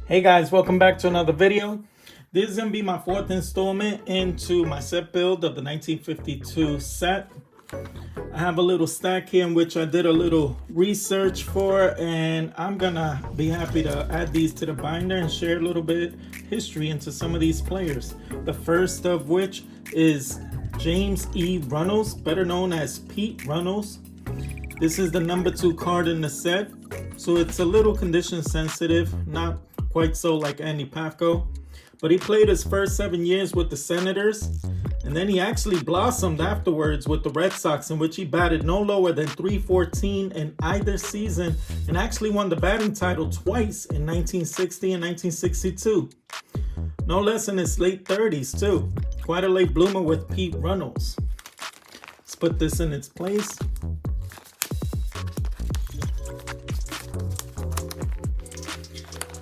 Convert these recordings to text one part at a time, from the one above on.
Hey guys, welcome back to another video. This is going to be my fourth installment into my set build of the 1952 set. I have a little stack here in which I did a little research for, and I'm going to be happy to add these to the binder and share a little bit history into some of these players. The first of which is James E. Reynolds, better known as Pete Reynolds. This is the number 2 card in the set, so it's a little condition sensitive, not quite so like Andy Pafko, but he played his first 7 years with the Senators, and then he actually blossomed afterwards with the Red Sox, in which he batted no lower than .314 in either season, and actually won the batting title twice in 1960 and 1962. No less in his late 30s too. Quite a late bloomer with Pete Reynolds. Let's put this in its place.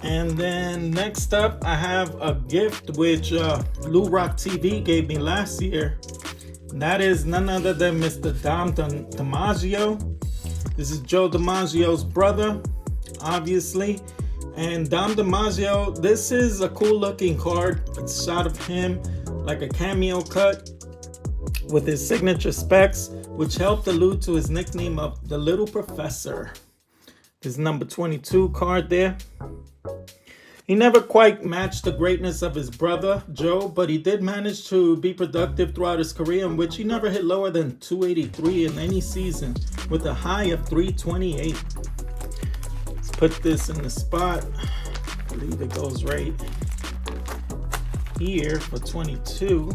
And then next up, I have a gift which Blue Rock TV gave me last year. And that is none other than Mr. Dom DiMaggio. This is Joe DiMaggio's brother, obviously. And Dom DiMaggio, this is a cool looking card. It's a shot of him like a cameo cut with his signature specs, which helped allude to his nickname of the Little Professor. His number 22 card there. He never quite matched the greatness of his brother, Joe, but he did manage to be productive throughout his career, in which he never hit lower than .283 in any season, with a high of .328. Let's put this in the spot. I believe it goes right here for 22.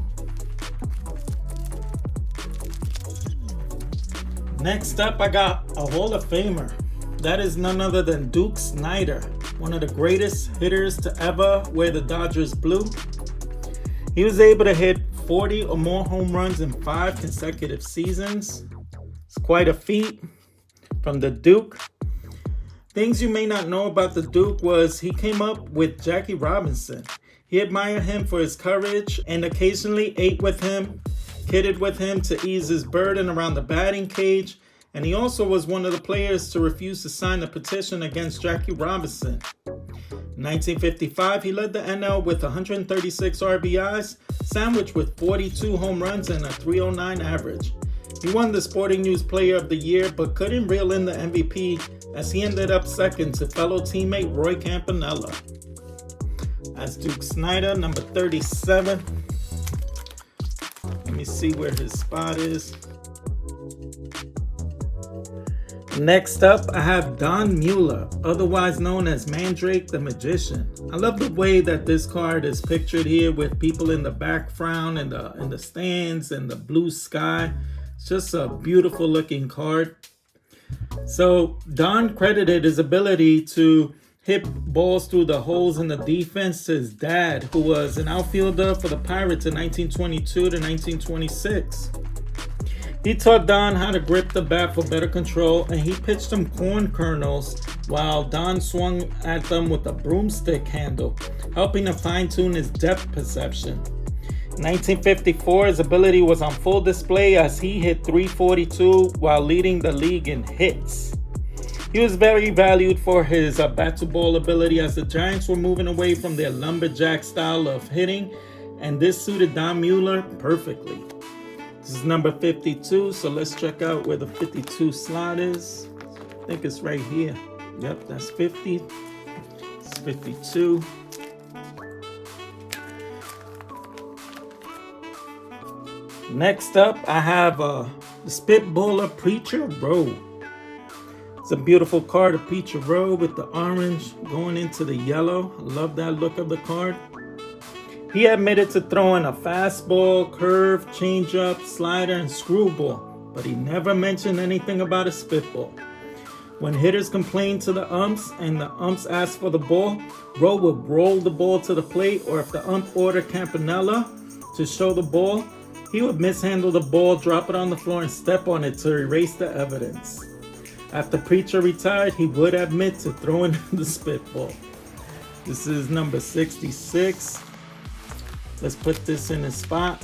Next up, I got a Hall of Famer. That is none other than Duke Snider, one of the greatest hitters to ever wear the Dodgers blue. He was able to hit 40 or more home runs in 5 consecutive seasons. It's quite a feat from the Duke. Things you may not know about the Duke was he came up with Jackie Robinson. He admired him for his courage and occasionally ate with him, kidded with him to ease his burden around the batting cage. And he also was one of the players to refuse to sign a petition against Jackie Robinson. In 1955, he led the NL with 136 RBIs, sandwiched with 42 home runs and a .309 average. He won the Sporting News Player of the Year, but couldn't reel in the MVP as he ended up second to fellow teammate Roy Campanella. That's Duke Snider, number 37. Let me see where his spot is. Next up, I have Don Mueller, otherwise known as Mandrake the Magician. I love the way that this card is pictured here with people in the background and the stands and the blue sky. It's just a beautiful looking card. So Don credited his ability to hit balls through the holes in the defense to his dad, who was an outfielder for the Pirates in 1922 to 1926. He taught Don how to grip the bat for better control, and he pitched him corn kernels while Don swung at them with a broomstick handle, helping to fine-tune his depth perception. In 1954, his ability was on full display as he hit .342 while leading the league in hits. He was very valued for his bat-to-ball ability as the Giants were moving away from their lumberjack style of hitting, and this suited Don Mueller perfectly. This is number 52, so let's check out where the 52 slot is. I think it's right here. Yep, that's 50. It's 52. Next up, I have the Spitballer Preacher Row. It's a beautiful card of Preacher Row with the orange going into the yellow. I love that look of the card. He admitted to throwing a fastball, curve, changeup, slider, and screwball, but he never mentioned anything about a spitball. When hitters complained to the umps and the umps asked for the ball, Rowe would roll the ball to the plate, or if the ump ordered Campanella to show the ball, he would mishandle the ball, drop it on the floor, and step on it to erase the evidence. After Preacher retired, he would admit to throwing the spitball. This is number 66. Let's put this in its spot.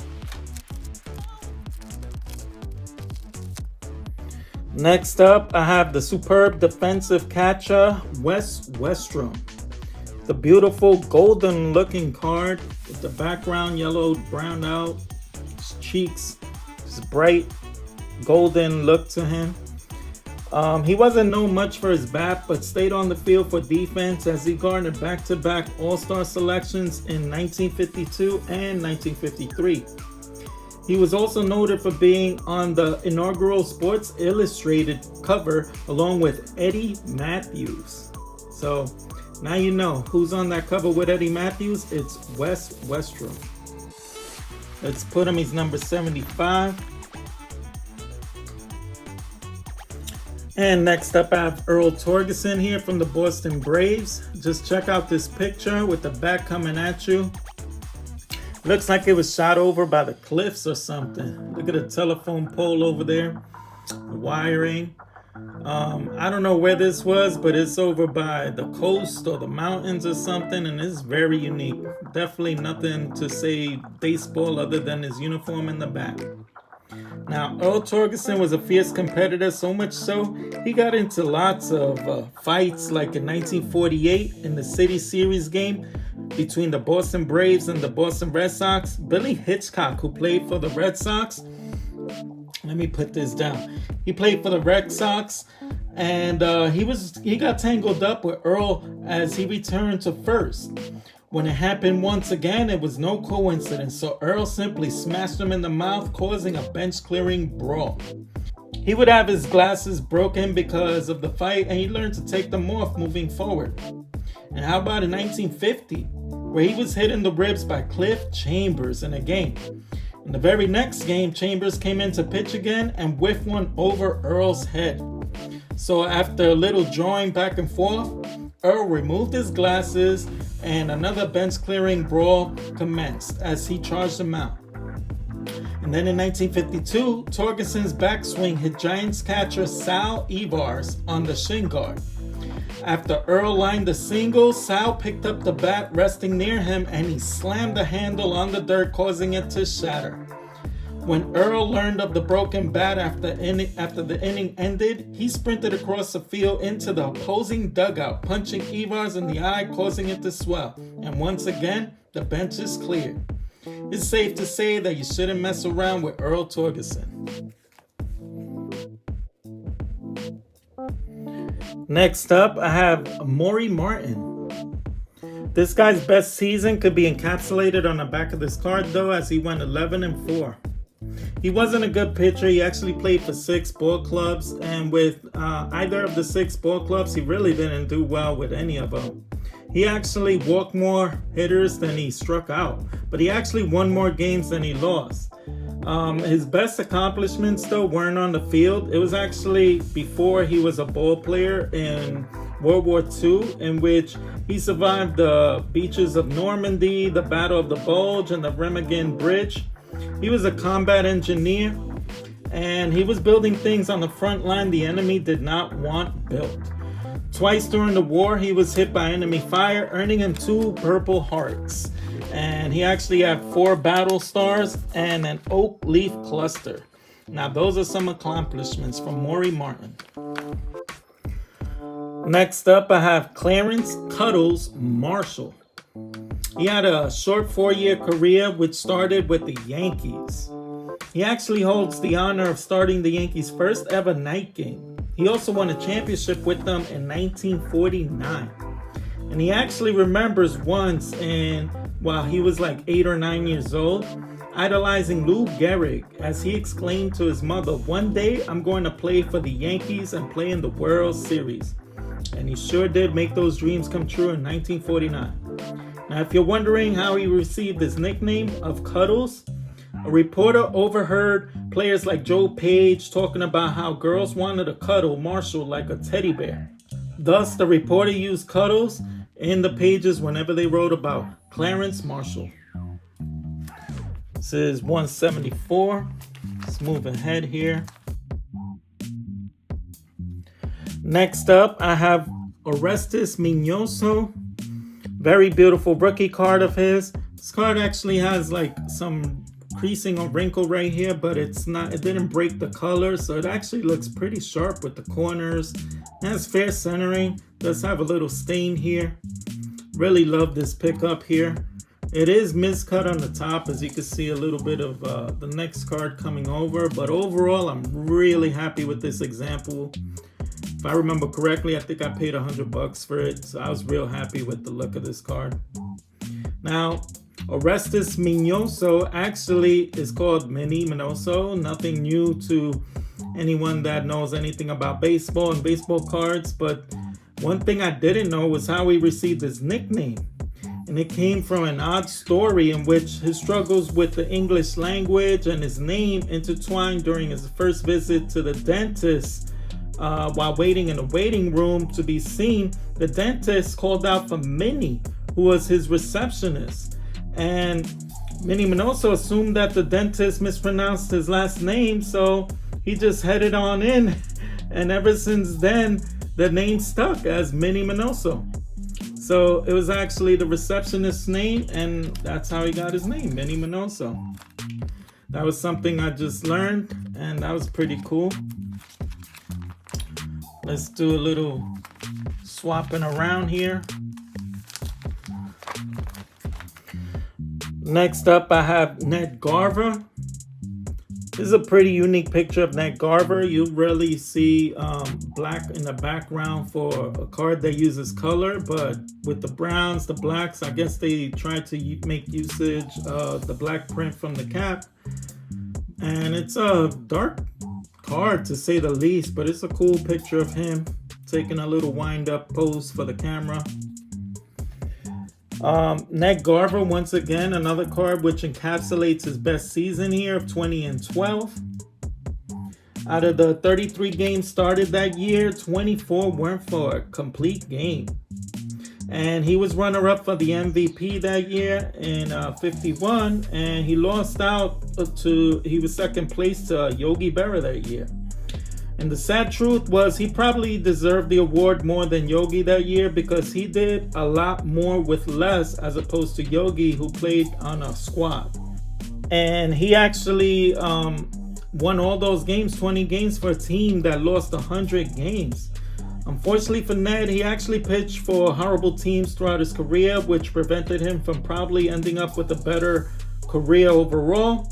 Next up, I have the superb defensive catcher, Wes Westrum. the beautiful golden looking card with the background yellowed browned out, his cheeks, his bright golden look to him. He wasn't known much for his bat, but stayed on the field for defense as he garnered back-to-back All-Star selections in 1952 and 1953. He was also noted for being on the inaugural Sports Illustrated cover along with Eddie Matthews. So now you know who's on that cover with Eddie Matthews. It's Wes Westrum. Let's put him, he's number 75. And next up, I have Earl Torgerson here from the Boston Braves. Just check out this picture with the bat coming at you. Looks like it was shot over by the cliffs or something. Look at the telephone pole over there, the wiring. I don't know where this was, but it's over by the coast or the mountains or something, and it's very unique. Definitely nothing to say baseball other than his uniform in the back. Now, Earl Torgerson was a fierce competitor, so much so he got into lots of fights, like in 1948 in the City Series game between the Boston Braves and the Boston Red Sox. Billy Hitchcock, who played for the Red Sox, let me put this down. He played for the Red Sox, and he got tangled up with Earl as he returned to first. When it happened once again, it was no coincidence, so Earl simply smashed him in the mouth, causing a bench-clearing brawl. He would have his glasses broken because of the fight, and he learned to take them off moving forward. And how about in 1950, where he was hit in the ribs by Cliff Chambers in a game. In the very next game, Chambers came in to pitch again and whiffed one over Earl's head. So after a little drawing back and forth, Earl removed his glasses and another bench-clearing brawl commenced as he charged him out. And then in 1952, Torgerson's backswing hit Giants catcher Sal Evars on the shin guard. After Earl lined the single, Sal picked up the bat resting near him and he slammed the handle on the dirt, causing it to shatter. When Earl learned of the broken bat after the inning ended, he sprinted across the field into the opposing dugout, punching Evars in the eye, causing it to swell. And once again, the bench is cleared. It's safe to say that you shouldn't mess around with Earl Torgerson. Next up, I have Maury Martin. This guy's best season could be encapsulated on the back of this card, though, as he went 11-4. He wasn't a good pitcher. He actually played for 6 ball clubs, and with either of the 6 ball clubs, he really didn't do well with any of them. He actually walked more hitters than he struck out, but he actually won more games than he lost. His best accomplishments, though, weren't on the field. It was actually before he was a ball player in World War II, in which he survived the beaches of Normandy, the Battle of the Bulge, and the Remagen Bridge. He was a combat engineer, and he was building things on the front line the enemy did not want built. Twice during the war, he was hit by enemy fire, earning him 2 Purple Hearts. And he actually had 4 battle stars and an oak leaf cluster. Now, those are some accomplishments from Maury Martin. Next up, I have Clarence Cuddles Marshall. He had a short 4-year career, which started with the Yankees. He actually holds the honor of starting the Yankees' first ever night game. He also won a championship with them in 1949. And he actually remembers once, while he was like 8 or 9 years old, idolizing Lou Gehrig as he exclaimed to his mother, "One day I'm going to play for the Yankees and play in the World Series." And he sure did make those dreams come true in 1949. Now, if you're wondering how he received his nickname of Cuddles, a reporter overheard players like Joe Page talking about how girls wanted to cuddle Marshall like a teddy bear. Thus, the reporter used Cuddles in the pages whenever they wrote about Clarence Marshall. This is 174. Let's move ahead here. Next up, I have Orestes Minoso. Very beautiful rookie card of his. This card actually has like some creasing or wrinkle right here, but it didn't break the color, so it actually looks pretty sharp with the corners. It has fair centering. Does have a little stain here. Really love this pickup here. It is miscut on the top, as you can see a little bit of the next card coming over, but overall I'm really happy with this example. If I remember correctly, I think I paid $100 for it, so I was real happy with the look of this card. Now, Orestes Minoso actually is called Mini Minoso. Nothing new to anyone that knows anything about baseball and baseball cards, but one thing I didn't know was how he received his nickname. And it came from an odd story in which his struggles with the English language and his name intertwined during his first visit to the dentist. While waiting in the waiting room to be seen, the dentist called out for Minnie, who was his receptionist. And Minnie Minoso assumed that the dentist mispronounced his last name, so he just headed on in. And ever since then, the name stuck as Minnie Minoso. So it was actually the receptionist's name, and that's how he got his name, Minnie Minoso. That was something I just learned, and that was pretty cool. Let's do a little swapping around here. Next up, I have Ned Garver. This is a pretty unique picture of Ned Garver. You rarely see black in the background for a card that uses color, but with the browns, the blacks, I guess they tried to make usage of the black print from the cap. And it's a dark card to say the least, but it's a cool picture of him taking a little wind-up pose for the camera. Ned Garver, once again, another card which encapsulates his best season here of 20-12. Out of the 33 games started that year, 24 weren't for a complete game. And he was runner-up for the MVP that year in 51, and he lost out he was second place to Yogi Berra that year. And the sad truth was he probably deserved the award more than Yogi that year because he did a lot more with less as opposed to Yogi, who played on a squad. And he actually won all those games, 20 games, for a team that lost 100 games. Unfortunately for Ned, he actually pitched for horrible teams throughout his career, which prevented him from probably ending up with a better career overall.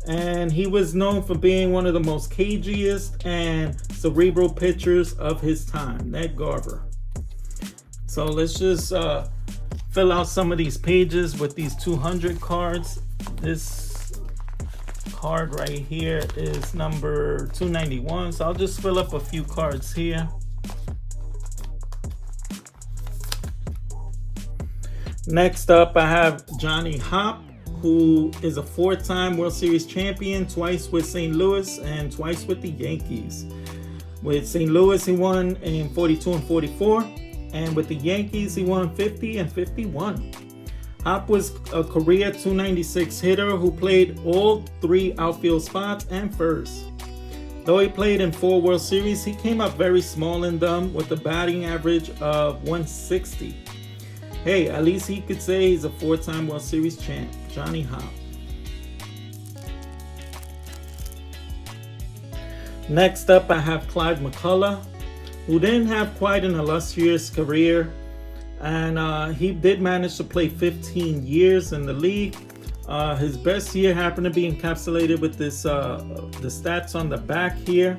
And he was known for being one of the most cagiest and cerebral pitchers of his time, Ned Garver. So let's just fill out some of these pages with these 200 cards. This card right here is number 291, so I'll just fill up a few cards here. Next up, I have Johnny Hopp, who is a 4-time World Series champion, twice with St. Louis and twice with the Yankees. With St. Louis, he won in 42 and 44, and with the Yankees, he won 50 and 51. Hopp was a career 296 hitter who played all 3 outfield spots and first. Though he played in 4 World Series, he came up very small in them with a batting average of 160. Hey, at least he could say he's a 4-time World Series champ, Johnny Hopp. Next up, I have Clyde McCullough, who didn't have quite an illustrious career, and he did manage to play 15 years in the league. His best year happened to be encapsulated with this the stats on the back here.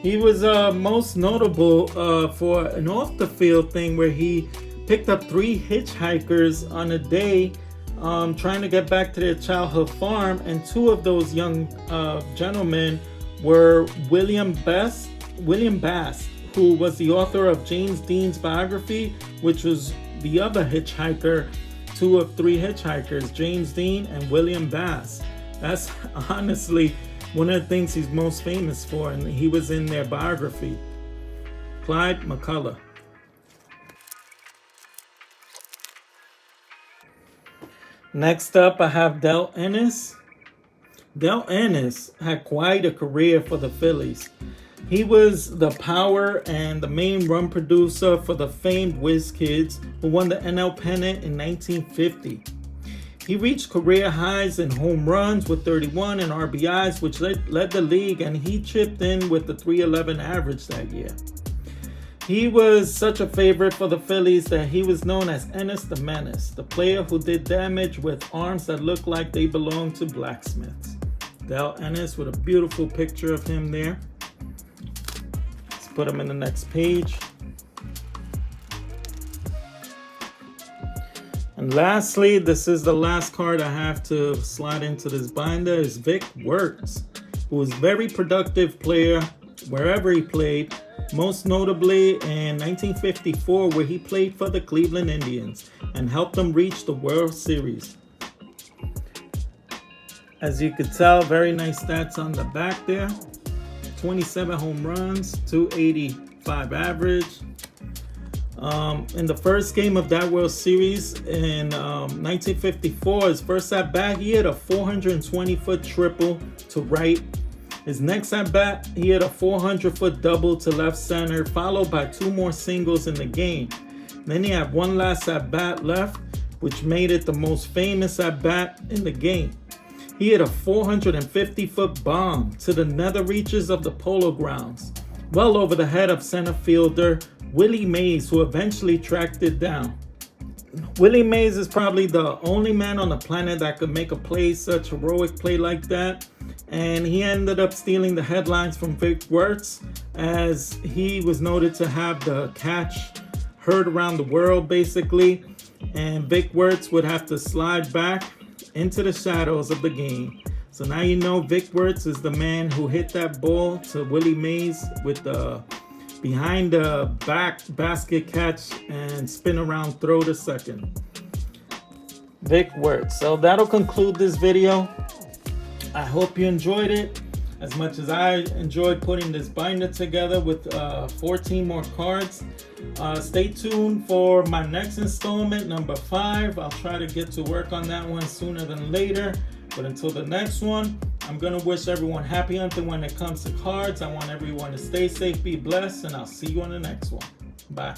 He was most notable for an off-the-field thing where he picked up 3 hitchhikers on a day trying to get back to their childhood farm, and 2 of those young gentlemen were William Bass, who was the author of James Dean's biography, which was the other hitchhiker. 2 of 3 hitchhikers, James Dean and William Bass. That's honestly one of the things he's most famous for, and he was in their biography. Clyde McCullough. Next up, I have Del Ennis. Del Ennis had quite a career for the Phillies. He was the power and the main run producer for the famed Whiz Kids, who won the NL pennant in 1950. He reached career highs in home runs with 31 and RBIs, which led the league, and he chipped in with the .311 average that year. He was such a favorite for the Phillies that he was known as Ennis the Menace, the player who did damage with arms that looked like they belonged to blacksmiths. Dale Ennis with a beautiful picture of him there. Let's put him in the next page. And lastly, this is the last card I have to slide into this binder, is Vic Wertz, who was a very productive player wherever he played, most notably in 1954, where he played for the Cleveland Indians and helped them reach the World Series. As you could tell, very nice stats on the back there. 27 home runs, 285 average. In the first game of that World Series in 1954, his first at bat, he hit a 420-foot triple to right. His next at bat, he hit a 400-foot double to left center, followed by 2 more singles in the game. Then he had one last at bat left, which made it the most famous at bat in the game. He hit a 450-foot bomb to the nether reaches of the Polo Grounds, well over the head of center fielder Willie Mays, who eventually tracked it down. Willie Mays is probably the only man on the planet that could make a play, such a heroic play like that. And he ended up stealing the headlines from Vic Wertz, as he was noted to have the catch heard around the world, basically. And Vic Wertz would have to slide back into the shadows of the game. So now you know Vic Wertz is the man who hit that ball to Willie Mays with the behind the back basket catch and spin around throw to second. Vic Wertz. So that'll conclude this video. I hope you enjoyed it as much as I enjoyed putting this binder together with 14 more cards. Stay tuned for my next installment, number 5. I'll try to get to work on that one sooner than later. But until the next one, I'm going to wish everyone happy hunting when it comes to cards. I want everyone to stay safe, be blessed, and I'll see you on the next one. Bye.